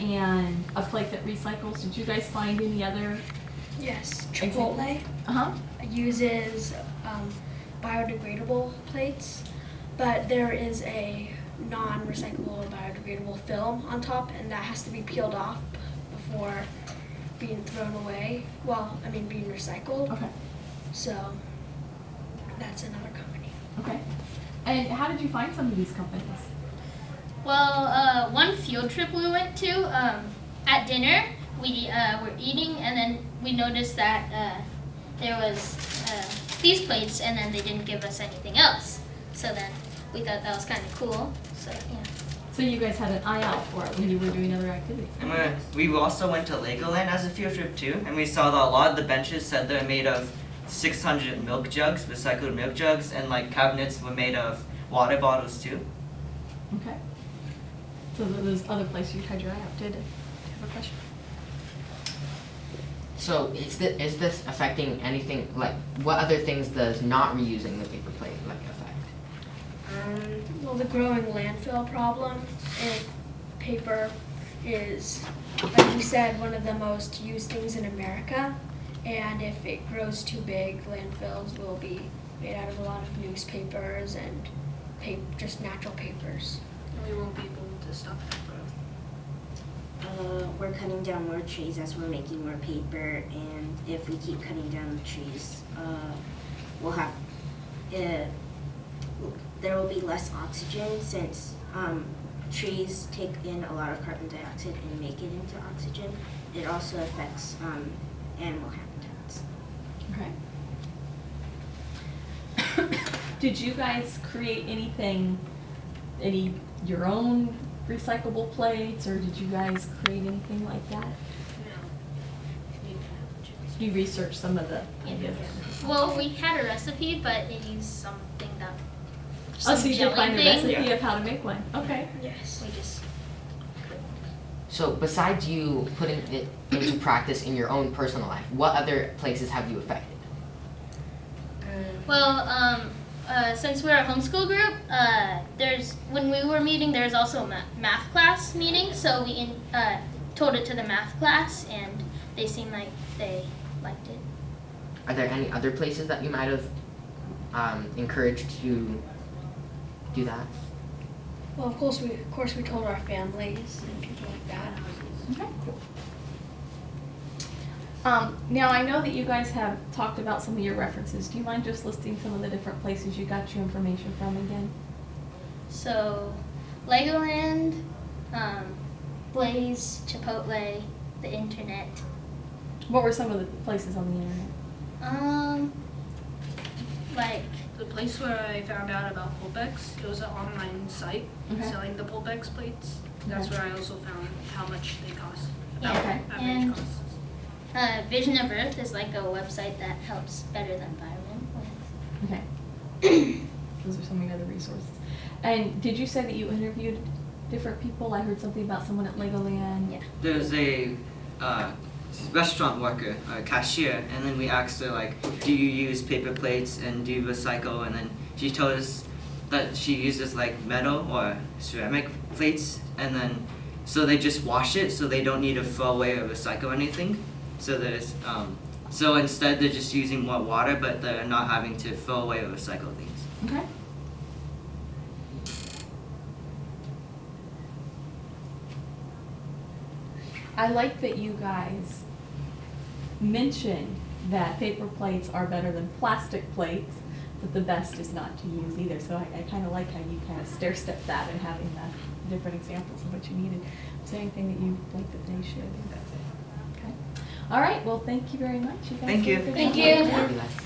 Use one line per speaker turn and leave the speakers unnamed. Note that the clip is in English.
and a plate that recycles. Did you guys find any other?
Yes,
Example?
Chipotle
Uh-huh.
uses biodegradable plates, but there is a non-recyclable biodegradable film on top, and that has to be peeled off before being thrown away. Well, I mean being recycled.
Okay.
So that's another company.
Okay. And how did you find some of these companies?
Well, one field trip we went to, at dinner, we were eating, and then we noticed that there was these plates, and then they didn't give us anything else. So then we thought that was kind of cool. So yeah.
So you guys had an eye out for it when you were doing other activities.
And we also went to Legoland as a field trip too, and we saw that a lot of the benches said they're made of 600 milk jugs, recycled milk jugs, and like cabinets were made of water bottles too.
Okay. So those other places you had your eye out. Do you have a question?
So is this affecting anything, like what other things does not reusing the paper plate like affect?
Well, the growing landfill problem, and paper is, like you said, one of the most used things in America. And if it grows too big, landfills will be made out of a lot of newspapers and just natural papers.
We won't be able to stop that growth.
We're cutting down more trees as we're making more paper, and if we keep cutting down the trees, we'll have there will be less oxygen since trees take in a lot of carbon dioxide and make it into oxygen. It also affects animal habitats.
Okay. Did you guys create anything, your own recyclable plates, or did you guys create anything like that? You researched some of the ideas.
Well, we had a recipe, but it used something that.
Oh, so you did
jelly
find a
thing.
recipe
Yeah.
of how to make one. Okay.
Yes.
We just.
So besides you putting it into practice in your own personal life, what other places have you affected?
Well, since we're a homeschool group, when we were meeting, there was also a math class meeting. So we told it to the math class, and they seemed like they liked it.
Are there any other places that you might have encouraged to do that?
Well, of course we told our families and people like that.
Okay, cool. Now I know that you guys have talked about some of your references. Do you mind just listing some of the different places you got your information from again?
So, Legoland, Blaze, Chipotle, the internet.
What were some of the places on the internet?
Like,
The place where I found out about Pulpex, it was an online site
Okay.
selling the Pulpex plates. That's
Okay.
where I also found how much they cost.
Yeah.
Okay.
Average
And-
cost.
Vision of Earth is like a website that helps better the environment with.
Okay. Those are some of your other resources. And did you say that you interviewed different people? I heard something about someone at Legoland.
Yeah.
There's a restaurant worker, a cashier, and then we asked her like, do you use paper plates and do you recycle? And then she told us that she uses like metal or ceramic plates, and then so they just wash it, so they don't need to throw away or recycle anything. So there's so instead they're just using more water, but they're not having to throw away or recycle things.
Okay. I like that you guys mentioned that paper plates are better than plastic plates, but the best is not to use either. So I kind of like how you kind of stair-step that and having the different examples of what you needed. Is there anything that you think that they should? Okay. All right. Well, thank you very much. You guys
Thank
did a
you.
good
Thank
job.
you.
Fabulous.